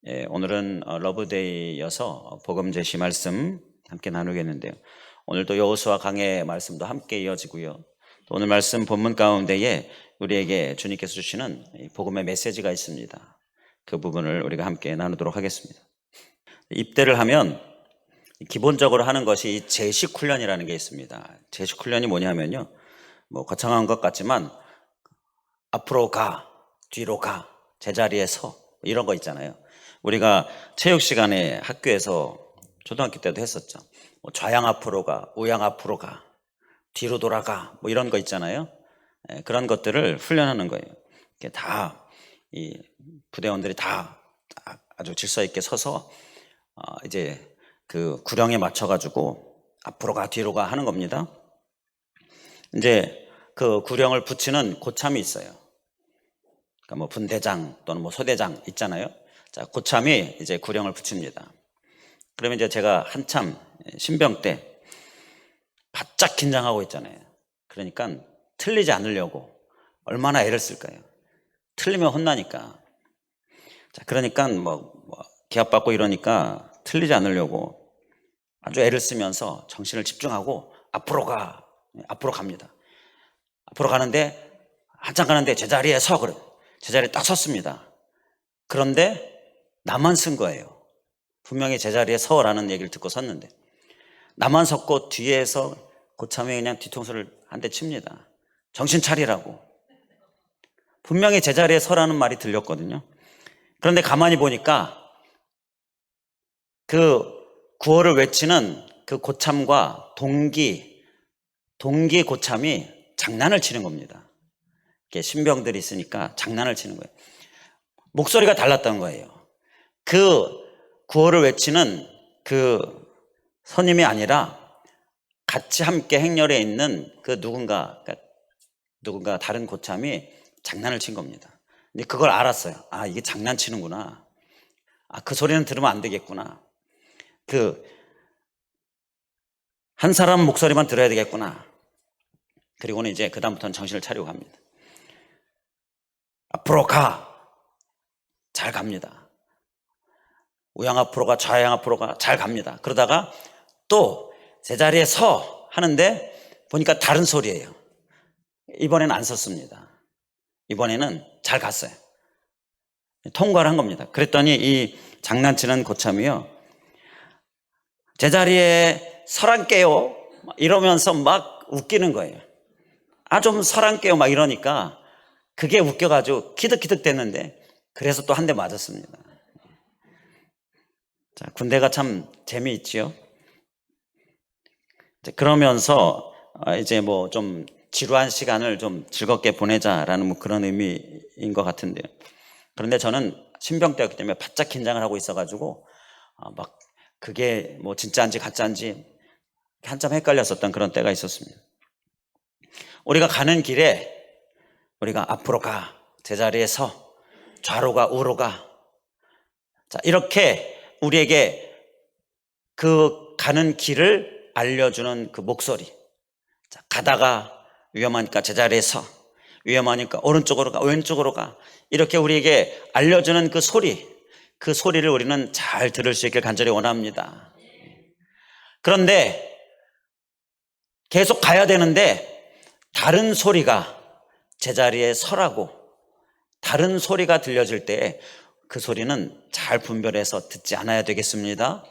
오늘은 러브데이여서 복음 제시 말씀 함께 나누겠는데요. 오늘도 여호수아 강해 말씀도 함께 이어지고요. 또 오늘 말씀 본문 가운데에 우리에게 주님께서 주시는 복음의 메시지가 있습니다. 그 부분을 우리가 함께 나누도록 하겠습니다. 입대를 하면 기본적으로 하는 것이 제식 훈련이라는 게 있습니다. 제식 훈련이 뭐냐면요, 거창한 것 같지만 앞으로 가, 뒤로 가, 제자리에 서, 이런 거 있잖아요. 우리가 체육 시간에 학교에서 초등학교 때도 했었죠. 좌양 앞으로 가, 우양 앞으로 가, 뒤로 돌아가, 이런 거 있잖아요. 그런 것들을 훈련하는 거예요. 이렇게 다 이 부대원들이 다 아주 질서 있게 서서 이제 그 구령에 맞춰가지고 앞으로 가, 뒤로 가 하는 겁니다. 이제 그 구령을 붙이는 고참이 있어요. 그러니까 분대장 또는 소대장 있잖아요. 자, 고참이 이제 구령을 붙입니다. 그러면 이제 제가 한참 신병 때 바짝 긴장하고 있잖아요. 그러니까 틀리지 않으려고 얼마나 애를 쓸까요? 틀리면 혼나니까. 자, 그러니까 기합받고 이러니까 틀리지 않으려고 아주 애를 쓰면서 정신을 집중하고 앞으로 갑니다. 앞으로 가는데 한참 가는데 제자리에 서, 그래. 제자리에 딱 섰습니다. 그런데 나만 쓴 거예요. 분명히 제자리에 서라는 얘기를 듣고 섰는데 나만 섰고 뒤에서 고참이 그냥 뒤통수를 한 대 칩니다. 정신 차리라고. 분명히 제자리에 서라는 말이 들렸거든요. 그런데 가만히 보니까 그 구호를 외치는 그 고참과 동기 고참이 장난을 치는 겁니다. 이렇게 신병들이 있으니까 장난을 치는 거예요. 목소리가 달랐던 거예요. 그 구호를 외치는 그 선임이 아니라 같이 함께 행렬에 있는 그 누군가 다른 고참이 장난을 친 겁니다. 근데 그걸 알았어요. 아, 이게 장난치는구나. 아, 그 소리는 들으면 안 되겠구나. 한 사람 목소리만 들어야 되겠구나. 그리고는 이제 그다음부터는 정신을 차리고 갑니다. 앞으로 가. 잘 갑니다. 우양 앞으로 가, 좌양 앞으로 가, 잘 갑니다. 그러다가 또 제자리에 서 하는데 보니까 다른 소리예요. 이번에는 안 섰습니다. 이번에는 잘 갔어요. 통과를 한 겁니다. 그랬더니 이 장난치는 고참이요, 제자리에 서란께요 이러면서 막 웃기는 거예요. 아, 좀 서란께요 막 이러니까 그게 웃겨가지고 키득키득 됐는데 그래서 또 한 대 맞았습니다. 자, 군대가 참 재미있지요. 그러면서 이제 좀 지루한 시간을 좀 즐겁게 보내자라는 그런 의미인 것 같은데요. 그런데 저는 신병 때였기 때문에 바짝 긴장을 하고 있어가지고 막 그게 진짜인지 가짜인지 한참 헷갈렸었던 그런 때가 있었습니다. 우리가 가는 길에 우리가 앞으로 가, 제자리에 서, 좌로 가, 우로 가. 자, 이렇게 우리에게 그 가는 길을 알려주는 그 목소리. 자, 가다가 위험하니까 제자리에 서, 위험하니까 오른쪽으로 가, 왼쪽으로 가. 이렇게 우리에게 알려주는 그 소리, 그 소리를 우리는 잘 들을 수 있길 간절히 원합니다. 그런데 계속 가야 되는데 다른 소리가 제자리에 서라고, 다른 소리가 들려질 때 그 소리는 잘 분별해서 듣지 않아야 되겠습니다.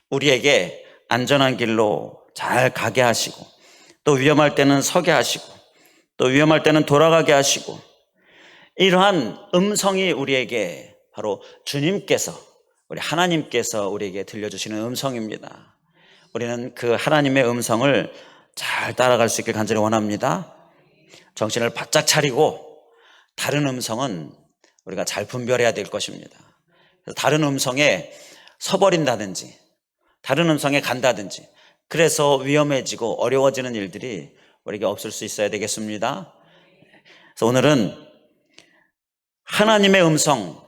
우리에게 안전한 길로 잘 가게 하시고, 또 위험할 때는 서게 하시고, 또 위험할 때는 돌아가게 하시고, 이러한 음성이 우리에게 바로 주님께서, 우리 하나님께서 우리에게 들려주시는 음성입니다. 우리는 그 하나님의 음성을 잘 따라갈 수 있길 간절히 원합니다. 정신을 바짝 차리고 다른 음성은 우리가 잘 분별해야 될 것입니다. 그래서 다른 음성에 서버린다든지 다른 음성에 간다든지 그래서 위험해지고 어려워지는 일들이 우리에게 없을 수 있어야 되겠습니다. 그래서 오늘은 하나님의 음성,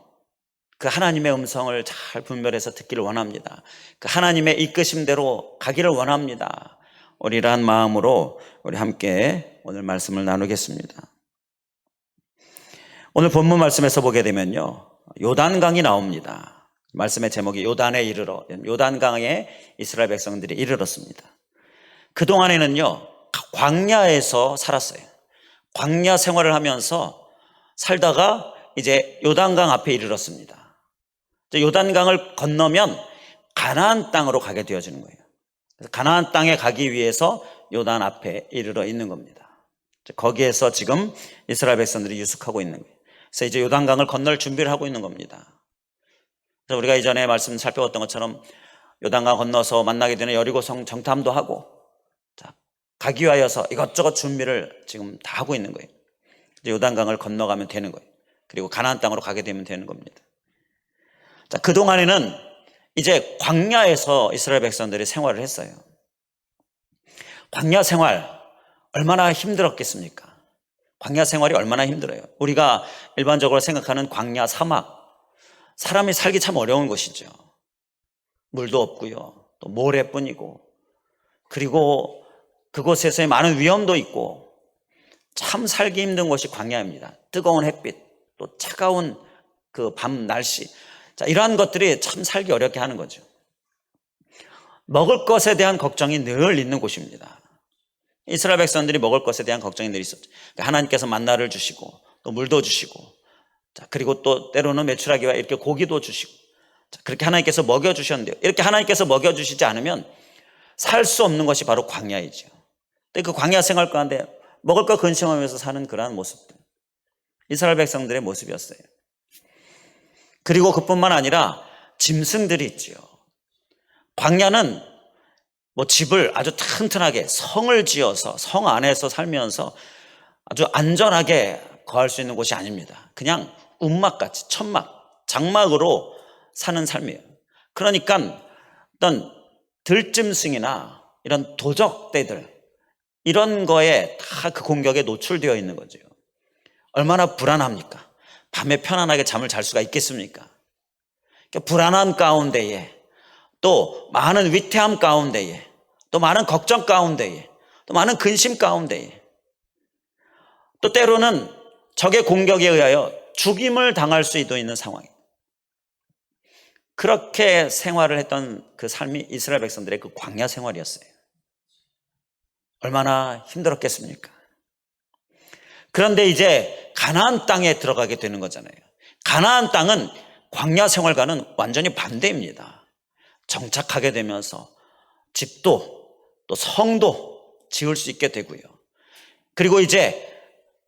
그 하나님의 음성을 잘 분별해서 듣기를 원합니다. 그 하나님의 이끄심대로 가기를 원합니다. 우리란 마음으로 우리 함께 오늘 말씀을 나누겠습니다. 오늘 본문 말씀에서 보게 되면요, 요단강이 나옵니다. 말씀의 제목이 요단에 이르러, 요단강에 이스라엘 백성들이 이르렀습니다. 그동안에는요, 광야에서 살았어요. 광야 생활을 하면서 살다가 이제 요단강 앞에 이르렀습니다. 요단강을 건너면 가나안 땅으로 가게 되어지는 거예요. 그래서 가나안 땅에 가기 위해서 요단 앞에 이르러 있는 겁니다. 거기에서 지금 이스라엘 백성들이 유숙하고 있는 거예요. 그래서 이제 요단강을 건널 준비를 하고 있는 겁니다. 그래서 우리가 이전에 말씀 살펴봤던 것처럼 요단강 건너서 만나게 되는 여리고성 정탐도 하고, 가기 위하여서 이것저것 준비를 지금 다 하고 있는 거예요. 이제 요단강을 건너가면 되는 거예요. 그리고 가나안 땅으로 가게 되면 되는 겁니다. 자, 그동안에는 이제 광야에서 이스라엘 백성들이 생활을 했어요. 광야 생활 얼마나 힘들었겠습니까? 광야 생활이 얼마나 힘들어요. 우리가 일반적으로 생각하는 광야 사막, 사람이 살기 참 어려운 곳이죠. 물도 없고요, 또 모래뿐이고, 그리고 그곳에서의 많은 위험도 있고, 참 살기 힘든 곳이 광야입니다. 뜨거운 햇빛, 또 차가운 그 밤 날씨, 자, 이러한 것들이 참 살기 어렵게 하는 거죠. 먹을 것에 대한 걱정이 늘 있는 곳입니다. 이스라엘 백성들이 먹을 것에 대한 걱정이 늘 있었죠. 하나님께서 만나를 주시고, 또 물도 주시고, 자, 그리고 또 때로는 매출하기 위해 이렇게 고기도 주시고, 자, 그렇게 하나님께서 먹여주셨는데요, 이렇게 하나님께서 먹여주시지 않으면 살 수 없는 것이 바로 광야이죠. 근데 그 광야 생활 가운데 먹을 거 근심하면서 사는 그러한 모습들, 이스라엘 백성들의 모습이었어요. 그리고 그뿐만 아니라 짐승들이 있지요. 광야는 뭐 집을 아주 튼튼하게 성을 지어서 성 안에서 살면서 아주 안전하게 거할 수 있는 곳이 아닙니다. 그냥 움막같이 천막, 장막으로 사는 삶이에요. 그러니까 어떤 들짐승이나 이런 도적떼들, 이런 거에 다 그 공격에 노출되어 있는 거죠. 얼마나 불안합니까? 밤에 편안하게 잠을 잘 수가 있겠습니까? 그러니까 불안한 가운데에, 또 많은 위태함 가운데에, 또 많은 걱정 가운데에, 또 많은 근심 가운데에, 또 때로는 적의 공격에 의하여 죽임을 당할 수도 있는 상황입니다. 그렇게 생활을 했던 그 삶이 이스라엘 백성들의 그 광야 생활이었어요. 얼마나 힘들었겠습니까? 그런데 이제 가나안 땅에 들어가게 되는 거잖아요. 가나안 땅은 광야 생활과는 완전히 반대입니다. 정착하게 되면서 집도 또 성도 지을 수 있게 되고요. 그리고 이제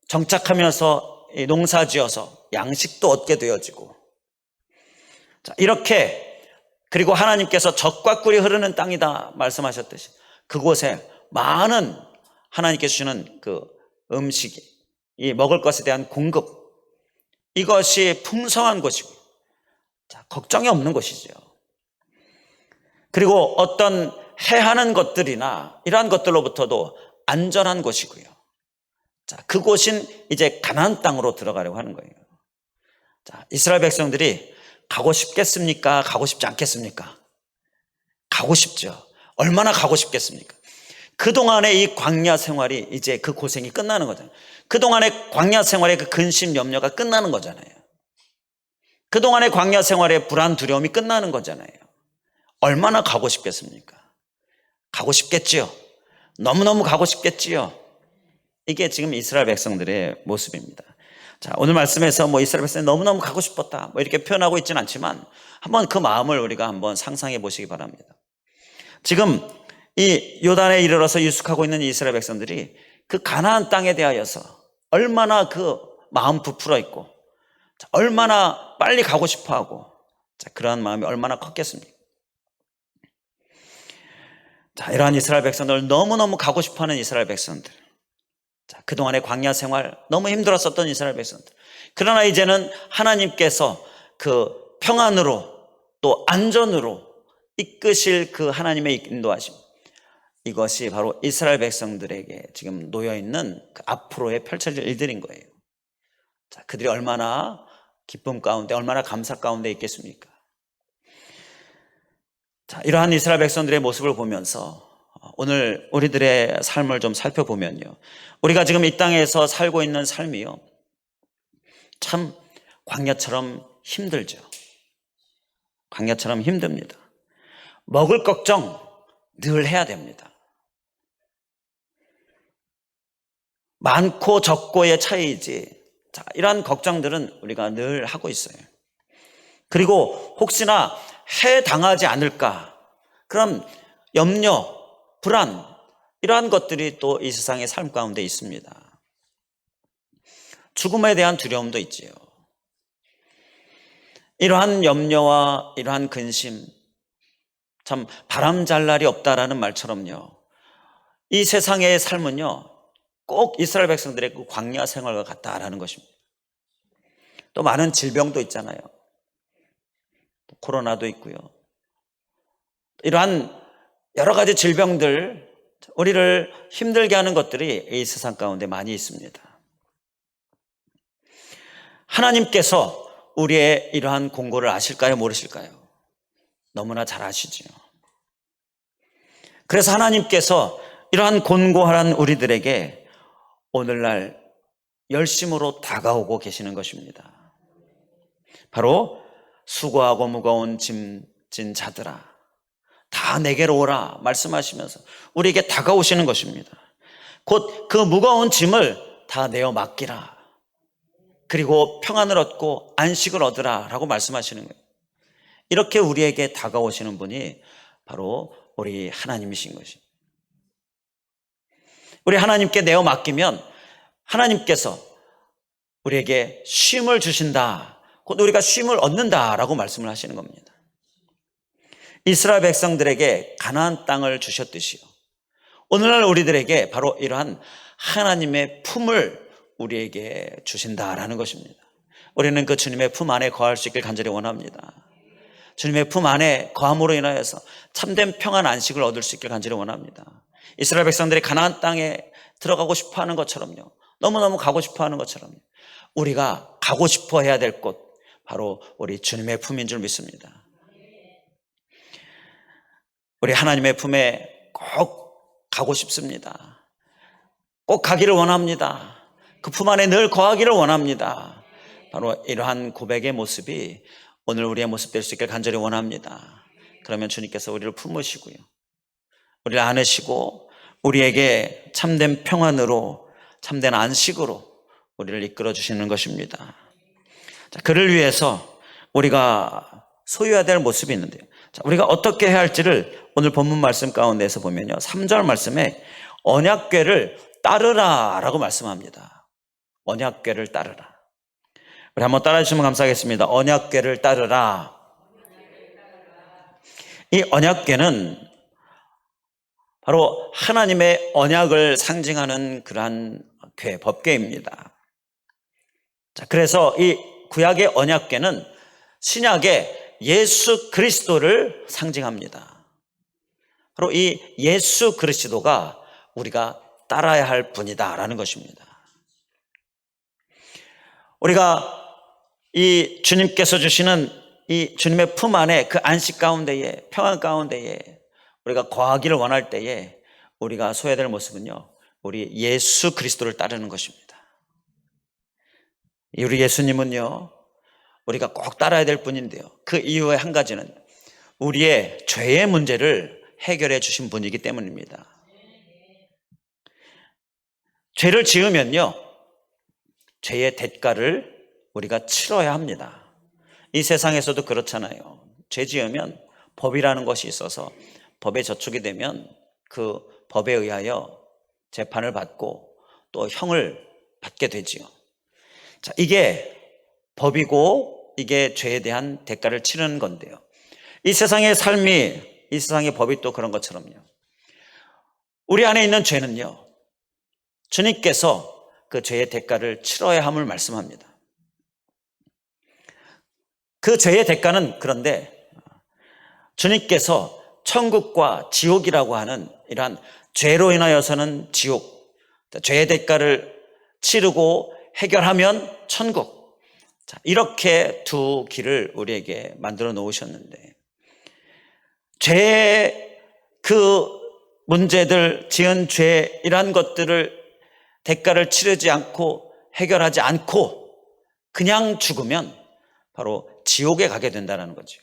정착하면서 농사 지어서 양식도 얻게 되어지고, 자, 이렇게, 그리고 하나님께서 젖과 꿀이 흐르는 땅이다 말씀하셨듯이 그곳에 많은 하나님께서 주시는 그 음식이, 이 먹을 것에 대한 공급, 이것이 풍성한 곳이고, 자, 걱정이 없는 곳이죠. 그리고 어떤 해하는 것들이나 이러한 것들로부터도 안전한 곳이고요. 자, 그곳인 이제 가나안 땅으로 들어가려고 하는 거예요. 자, 이스라엘 백성들이 가고 싶겠습니까? 가고 싶지 않겠습니까? 가고 싶죠. 얼마나 가고 싶겠습니까? 그동안의 이 광야 생활이 이제 그 고생이 끝나는 거잖아요. 그동안의 광야 생활의 그 근심 염려가 끝나는 거잖아요. 그동안의 광야 생활의 불안 두려움이 끝나는 거잖아요. 얼마나 가고 싶겠습니까? 가고 싶겠지요. 너무너무 가고 싶겠지요. 이게 지금 이스라엘 백성들의 모습입니다. 자, 오늘 말씀에서 뭐 이스라엘 백성이 너무너무 가고 싶었다, 뭐 이렇게 표현하고 있지는 않지만 한번 그 마음을 우리가 한번 상상해 보시기 바랍니다. 지금 이 요단에 이르러서 유숙하고 있는 이스라엘 백성들이 그 가나안 땅에 대하여서 얼마나 그 마음 부풀어 있고, 얼마나 빨리 가고 싶어 하고, 자, 그러한 마음이 얼마나 컸겠습니까? 자, 이러한 이스라엘 백성들, 너무너무 가고 싶어 하는 이스라엘 백성들, 자, 그동안의 광야 생활 너무 힘들었었던 이스라엘 백성들, 그러나 이제는 하나님께서 그 평안으로 또 안전으로 이끄실 그 하나님의 인도하심, 이것이 바로 이스라엘 백성들에게 지금 놓여있는 그 앞으로의 펼쳐질 일들인 거예요. 자, 그들이 얼마나 기쁨 가운데, 얼마나 감사 가운데 있겠습니까? 자, 이러한 이스라엘 백성들의 모습을 보면서 오늘 우리들의 삶을 좀 살펴보면요, 우리가 지금 이 땅에서 살고 있는 삶이요, 참 광야처럼 힘들죠. 광야처럼 힘듭니다. 먹을 걱정 늘 해야 됩니다. 많고 적고의 차이이지, 자, 이러한 걱정들은 우리가 늘 하고 있어요. 그리고 혹시나 해당하지 않을까, 그럼 염려, 불안, 이러한 것들이 또 이 세상의 삶 가운데 있습니다. 죽음에 대한 두려움도 있지요. 이러한 염려와 이러한 근심, 참 바람 잘 날이 없다라는 말처럼요, 이 세상의 삶은요 꼭 이스라엘 백성들의 그 광야 생활과 같다라는 것입니다. 또 많은 질병도 있잖아요. 코로나도 있고요. 이러한 여러 가지 질병들, 우리를 힘들게 하는 것들이 이 세상 가운데 많이 있습니다. 하나님께서 우리의 이러한 공고를 아실까요, 모르실까요? 너무나 잘 아시지요. 그래서 하나님께서 이러한 곤고한 우리들에게 오늘날 열심으로 다가오고 계시는 것입니다. 바로 수고하고 무거운 짐진 자들아, 다 내게로 오라 말씀하시면서 우리에게 다가오시는 것입니다. 곧 그 무거운 짐을 다 내어 맡기라, 그리고 평안을 얻고 안식을 얻으라 라고 말씀하시는 거예요. 이렇게 우리에게 다가오시는 분이 바로 우리 하나님이신 것입니다. 우리 하나님께 내어 맡기면 하나님께서 우리에게 쉼을 주신다, 곧 우리가 쉼을 얻는다라고 말씀을 하시는 겁니다. 이스라엘 백성들에게 가나안 땅을 주셨듯이요, 오늘날 우리들에게 바로 이러한 하나님의 품을 우리에게 주신다라는 것입니다. 우리는 그 주님의 품 안에 거할 수 있길 간절히 원합니다. 주님의 품 안에 거함으로 인하여서 참된 평안 안식을 얻을 수 있길 간절히 원합니다. 이스라엘 백성들이 가나안 땅에 들어가고 싶어하는 것처럼요, 너무너무 가고 싶어하는 것처럼요, 우리가 가고 싶어 해야 될 곳, 바로 우리 주님의 품인 줄 믿습니다. 우리 하나님의 품에 꼭 가고 싶습니다. 꼭 가기를 원합니다. 그 품 안에 늘 거하기를 원합니다. 바로 이러한 고백의 모습이 오늘 우리의 모습 될 수 있길 간절히 원합니다. 그러면 주님께서 우리를 품으시고요, 우리를 안으시고 우리에게 참된 평안으로, 참된 안식으로 우리를 이끌어 주시는 것입니다. 자, 그를 위해서 우리가 소유해야 될 모습이 있는데요, 자, 우리가 어떻게 해야 할지를 오늘 본문 말씀 가운데서 보면요, 3절 말씀에 언약궤를 따르라 라고 말씀합니다. 언약궤를 따르라. 우리 한번 따라 주시면 감사하겠습니다. 언약궤를 따르라. 이 언약궤는 바로 하나님의 언약을 상징하는 그러한 궤, 법궤입니다. 자, 그래서 이 구약의 언약궤는 신약의 예수 그리스도를 상징합니다. 바로 이 예수 그리스도가 우리가 따라야 할 분이다라는 것입니다. 우리가 이 주님께서 주시는 이 주님의 품 안에 그 안식 가운데에, 평안 가운데에 우리가 거하기를 원할 때에 우리가 소해야 될 모습은요, 우리 예수 그리스도를 따르는 것입니다. 우리 예수님은요, 우리가 꼭 따라야 될 분인데요, 그 이유의 한 가지는 우리의 죄의 문제를 해결해 주신 분이기 때문입니다. 죄를 지으면요, 죄의 대가를 우리가 치러야 합니다. 이 세상에서도 그렇잖아요. 죄 지으면 법이라는 것이 있어서 법에 저촉이 되면 그 법에 의하여 재판을 받고 또 형을 받게 되지요. 자, 이게 법이고 이게 죄에 대한 대가를 치르는 건데요, 이 세상의 삶이, 이 세상의 법이 또 그런 것처럼요, 우리 안에 있는 죄는요, 주님께서 그 죄의 대가를 치러야 함을 말씀합니다. 그 죄의 대가는, 그런데 주님께서 천국과 지옥이라고 하는 이러한 죄로 인하여서는 지옥, 죄의 대가를 치르고 해결하면 천국, 자, 이렇게 두 길을 우리에게 만들어 놓으셨는데, 죄의 그 문제들, 지은 죄, 이러한 것들을 대가를 치르지 않고 해결하지 않고 그냥 죽으면 바로 지옥에 가게 된다는 거죠.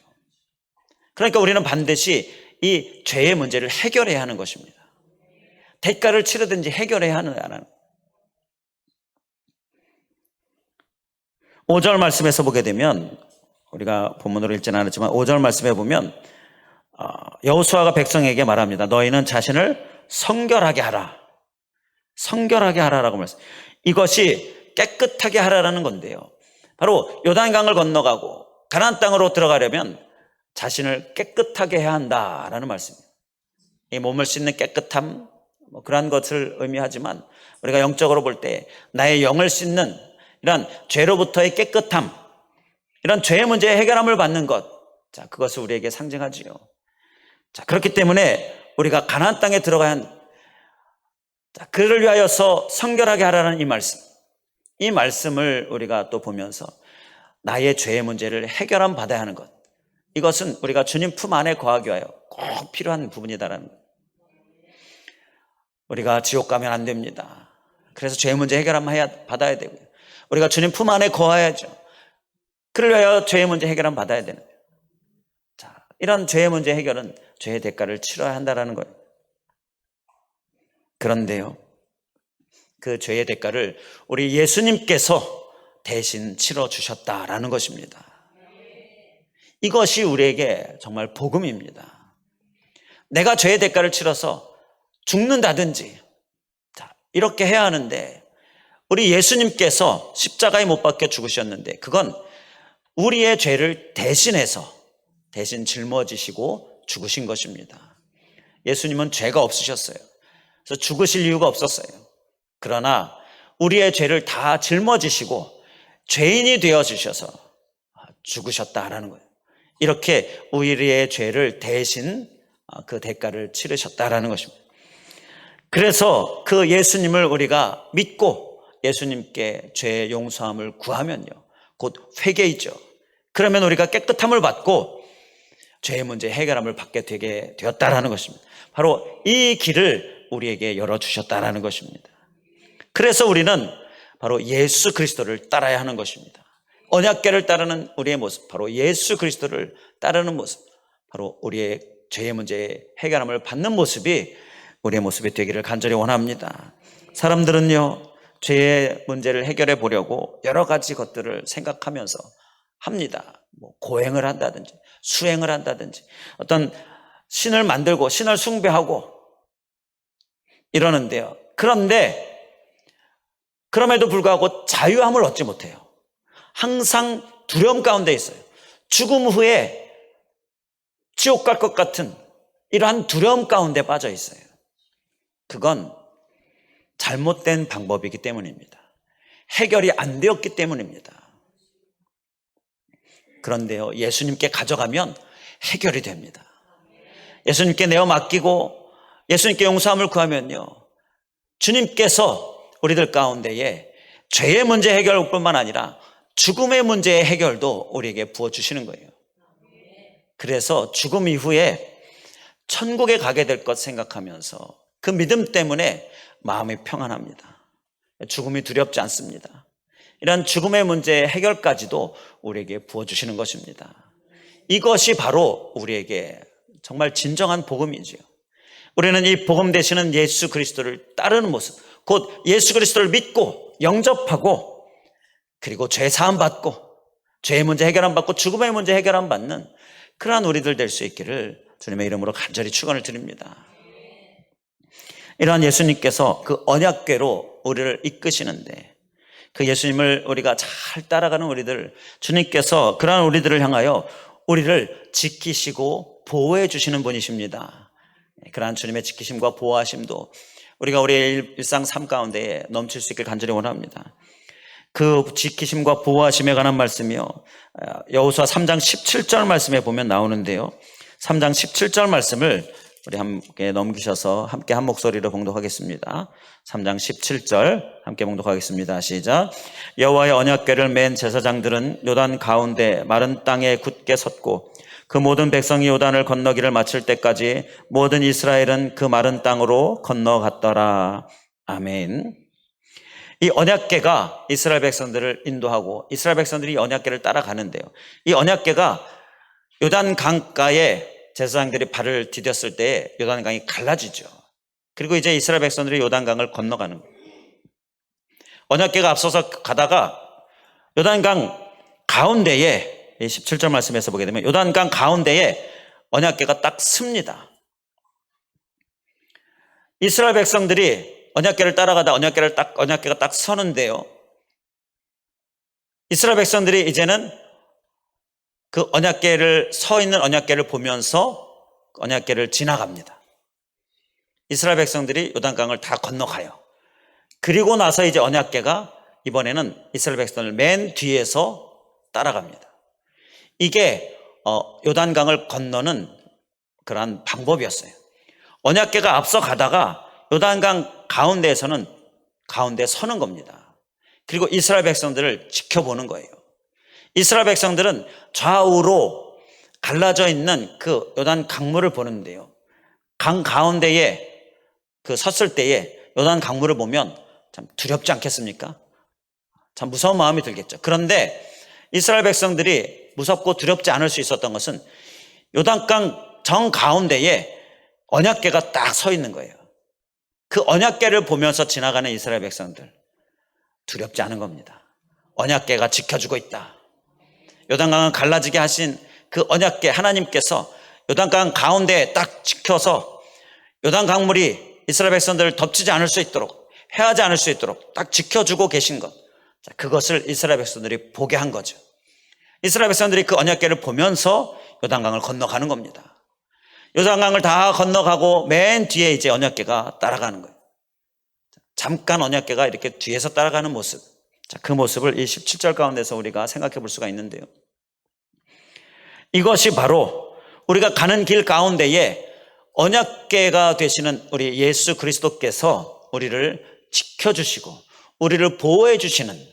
그러니까 우리는 반드시 이 죄의 문제를 해결해야 하는 것입니다. 대가를 치르든지 해결해야 하는 거예요. 5절 말씀에서 보게 되면, 우리가 본문으로 읽지는 않았지만 5절 말씀에 보면 여호수아가 백성에게 말합니다. 너희는 자신을 성결하게 하라. 성결하게 하라라고 말씀. 이것이 깨끗하게 하라라는 건데요. 바로 요단강을 건너가고 가나안 땅으로 들어가려면 자신을 깨끗하게 해야 한다라는 말씀입니다. 이 몸을 씻는 깨끗함, 그러한 것을 의미하지만 우리가 영적으로 볼 때 나의 영을 씻는 이런 죄로부터의 깨끗함, 이런 죄의 문제의 해결함을 받는 것, 자, 그것을 우리에게 상징하지요. 자, 그렇기 때문에 우리가 가나안 땅에 들어가야 한, 자, 그를 위하여서 성결하게 하라는 이 말씀, 이 말씀을 우리가 또 보면서 나의 죄의 문제를 해결함 받아야 하는 것, 이것은 우리가 주님 품 안에 거하기 위하여 꼭 필요한 부분이다라는 것. 우리가 지옥 가면 안 됩니다. 그래서 죄의 문제 해결함 받아야 되고요. 우리가 주님 품 안에 거하야죠. 그를 위하여 죄의 문제 해결함 받아야 되는 거예요. 자, 이런 죄의 문제 해결은 죄의 대가를 치러야 한다는 거예요. 그런데요, 그 죄의 대가를 우리 예수님께서 대신 치러주셨다라는 것입니다. 이것이 우리에게 정말 복음입니다. 내가 죄의 대가를 치러서 죽는다든지, 자, 이렇게 해야 하는데, 우리 예수님께서 십자가에 못 박혀 죽으셨는데 그건 우리의 죄를 대신해서 대신 짊어지시고 죽으신 것입니다. 예수님은 죄가 없으셨어요. 그래서 죽으실 이유가 없었어요. 그러나 우리의 죄를 다 짊어지시고 죄인이 되어주셔서 죽으셨다라는 거예요. 이렇게 우리의 죄를 대신 그 대가를 치르셨다라는 것입니다. 그래서 그 예수님을 우리가 믿고 예수님께 죄의 용서함을 구하면요, 곧 회개이죠. 그러면 우리가 깨끗함을 받고 죄의 문제 해결함을 받게 되게 되었다라는 것입니다. 바로 이 길을 우리에게 열어주셨다라는 것입니다. 그래서 우리는 바로 예수 그리스도를 따라야 하는 것입니다. 언약궤를 따르는 우리의 모습, 바로 예수 그리스도를 따르는 모습, 바로 우리의 죄의 문제 해결함을 받는 모습이 우리의 모습이 되기를 간절히 원합니다. 사람들은요, 죄의 문제를 해결해 보려고 여러 가지 것들을 생각하면서 합니다. 고행을 한다든지 수행을 한다든지 어떤 신을 만들고 신을 숭배하고 이러는데요. 그런데 그럼에도 불구하고 자유함을 얻지 못해요. 항상 두려움 가운데 있어요. 죽음 후에 지옥 갈 것 같은 이러한 두려움 가운데 빠져 있어요. 그건 잘못된 방법이기 때문입니다. 해결이 안 되었기 때문입니다. 그런데요, 예수님께 가져가면 해결이 됩니다. 예수님께 내어 맡기고 예수님께 용서함을 구하면요, 주님께서 우리들 가운데에 죄의 문제 해결뿐만 아니라 죽음의 문제의 해결도 우리에게 부어주시는 거예요. 그래서 죽음 이후에 천국에 가게 될 것 생각하면서 그 믿음 때문에 마음이 평안합니다. 죽음이 두렵지 않습니다. 이런 죽음의 문제의 해결까지도 우리에게 부어주시는 것입니다. 이것이 바로 우리에게 정말 진정한 복음이지요. 우리는 이 복음 되시는 예수 그리스도를 따르는 모습, 곧 예수 그리스도를 믿고 영접하고 그리고 죄 사함 받고 죄의 문제 해결함 받고 죽음의 문제 해결함 받는 그러한 우리들 될 수 있기를 주님의 이름으로 간절히 축원을 드립니다. 이러한 예수님께서 그 언약궤로 우리를 이끄시는데 그 예수님을 우리가 잘 따라가는 우리들, 주님께서 그러한 우리들을 향하여 우리를 지키시고 보호해 주시는 분이십니다. 그러한 주님의 지키심과 보호하심도 우리가 우리의 일상 삶 가운데 넘칠 수 있길 간절히 원합니다. 그 지키심과 보호하심에 관한 말씀이요, 여호수아 3장 17절 말씀에 보면 나오는데요, 3장 17절 말씀을 우리 함께 넘기셔서 함께 한 목소리로 봉독하겠습니다. 3장 17절 함께 봉독하겠습니다. 시작. 여호와의 언약궤를 맨 제사장들은 요단 가운데 마른 땅에 굳게 섰고 그 모든 백성이 요단을 건너기를 마칠 때까지 모든 이스라엘은 그 마른 땅으로 건너갔더라. 아멘. 이 언약궤가 이스라엘 백성들을 인도하고 이스라엘 백성들이 이 언약궤를 따라가는데요. 이 언약궤가 요단 강가에 제사장들이 발을 디뎠을 때 요단강이 갈라지죠. 그리고 이제 이스라엘 백성들이 요단강을 건너가는 거예요. 언약궤가 앞서서 가다가 요단강 가운데에 17절 말씀에서 보게 되면 요단강 가운데에 언약궤가 딱 습니다. 이스라엘 백성들이 언약궤를 따라가다 언약궤가 딱 서는데요. 이스라엘 백성들이 이제는 그 언약궤를 서 있는 언약궤를 보면서 언약궤를 지나갑니다. 이스라엘 백성들이 요단강을 다 건너가요. 그리고 나서 이제 언약궤가 이번에는 이스라엘 백성을 맨 뒤에서 따라갑니다. 이게 요단강을 건너는 그러한 방법이었어요. 언약궤가 앞서 가다가 요단강 가운데에서는 가운데 서는 겁니다. 그리고 이스라엘 백성들을 지켜보는 거예요. 이스라엘 백성들은 좌우로 갈라져 있는 그 요단 강물을 보는데요. 강 가운데에 그 섰을 때에 요단 강물을 보면 참 두렵지 않겠습니까? 참 무서운 마음이 들겠죠. 그런데 이스라엘 백성들이 무섭고 두렵지 않을 수 있었던 것은 요단강 정 가운데에 언약궤가 딱 서 있는 거예요. 그 언약궤를 보면서 지나가는 이스라엘 백성들 두렵지 않은 겁니다. 언약궤가 지켜주고 있다. 요단강을 갈라지게 하신 그 언약궤 하나님께서 요단강 가운데에 딱 지켜서 요단 강물이 이스라엘 백성들을 덮치지 않을 수 있도록 해하지 않을 수 있도록 딱 지켜주고 계신 것, 그것을 이스라엘 백성들이 보게 한 거죠. 이스라엘 백성들이 그 언약궤를 보면서 요단강을 건너가는 겁니다. 요단강을 다 건너가고 맨 뒤에 이제 언약궤가 따라가는 거예요. 잠깐 언약궤가 이렇게 뒤에서 따라가는 모습, 그 모습을 이 17절 가운데서 우리가 생각해 볼 수가 있는데요. 이것이 바로 우리가 가는 길 가운데에 언약궤가 되시는 우리 예수 그리스도께서 우리를 지켜주시고 우리를 보호해 주시는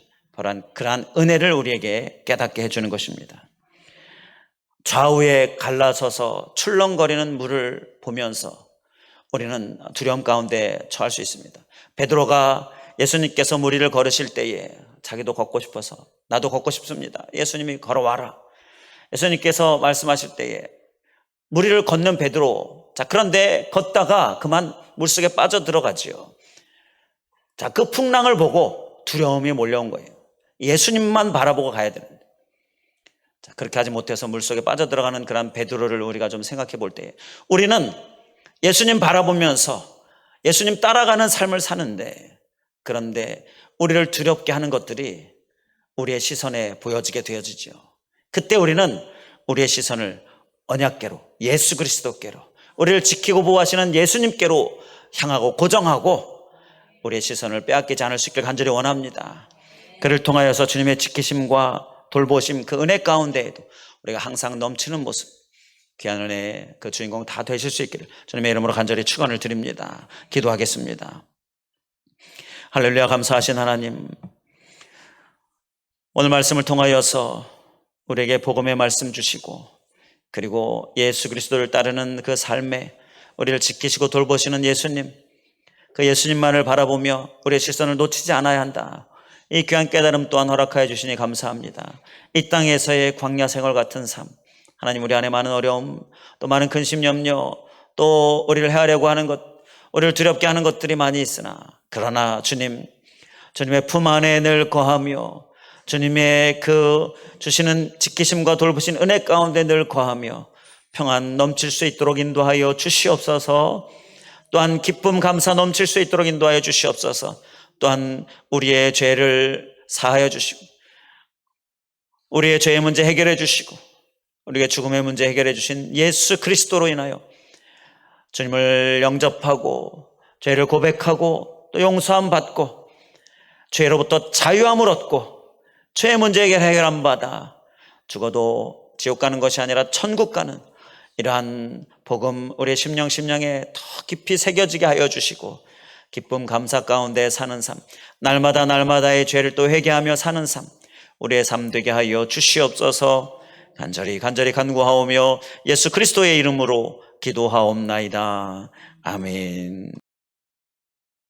그러한 은혜를 우리에게 깨닫게 해주는 것입니다. 좌우에 갈라서서 출렁거리는 물을 보면서 우리는 두려움 가운데 처할 수 있습니다. 베드로가 예수님께서 물 위를 걸으실 때에 자기도 걷고 싶어서 나도 걷고 싶습니다. 예수님이 걸어와라. 예수님께서 말씀하실 때에 물 위를 걷는 베드로, 그런데 걷다가 그만 물속에 빠져 들어가지요. 그 풍랑을 보고 두려움이 몰려온 거예요. 예수님만 바라보고 가야 되는데 그렇게 하지 못해서 물속에 빠져들어가는 그런 베드로를 우리가 좀 생각해 볼 때 우리는 예수님 바라보면서 예수님 따라가는 삶을 사는데, 그런데 우리를 두렵게 하는 것들이 우리의 시선에 보여지게 되어지죠. 그때 우리는 우리의 시선을 언약궤로, 예수 그리스도께로, 우리를 지키고 보호하시는 예수님께로 향하고 고정하고 우리의 시선을 빼앗기지 않을 수 있길 간절히 원합니다. 그를 통하여서 주님의 지키심과 돌보심, 그 은혜 가운데에도 우리가 항상 넘치는 모습, 귀한 은혜의 그 주인공 다 되실 수 있기를 주님의 이름으로 간절히 축원을 드립니다. 기도하겠습니다. 할렐루야. 감사하신 하나님, 오늘 말씀을 통하여서 우리에게 복음의 말씀 주시고 그리고 예수 그리스도를 따르는 그 삶에 우리를 지키시고 돌보시는 예수님, 그 예수님만을 바라보며 우리의 시선을 놓치지 않아야 한다. 이 귀한 깨달음 또한 허락하여 주시니 감사합니다. 이 땅에서의 광야 생활 같은 삶, 하나님 우리 안에 많은 어려움, 또 많은 근심 염려, 또 우리를 해하려고 하는 것, 우리를 두렵게 하는 것들이 많이 있으나 그러나 주님의 품 안에 늘 거하며 주님의 그 주시는 지키심과 돌보신 은혜 가운데 늘 거하며 평안 넘칠 수 있도록 인도하여 주시옵소서. 또한 기쁨 감사 넘칠 수 있도록 인도하여 주시옵소서. 또한 우리의 죄를 사하여 주시고 우리의 죄의 문제 해결해 주시고 우리의 죽음의 문제 해결해 주신 예수 그리스도로 인하여 주님을 영접하고 죄를 고백하고 또 용서함 받고 죄로부터 자유함을 얻고 죄의 문제 해결함 받아 죽어도 지옥 가는 것이 아니라 천국 가는 이러한 복음 우리의 심령에 더 깊이 새겨지게 하여 주시고 기쁨 감사 가운데 사는 삶, 날마다의 죄를 또 회개하며 사는 삶, 우리의 삶 되게 하여 주시옵소서. 간절히 간구하오며 예수 그리스도의 이름으로 기도하옵나이다. 아멘.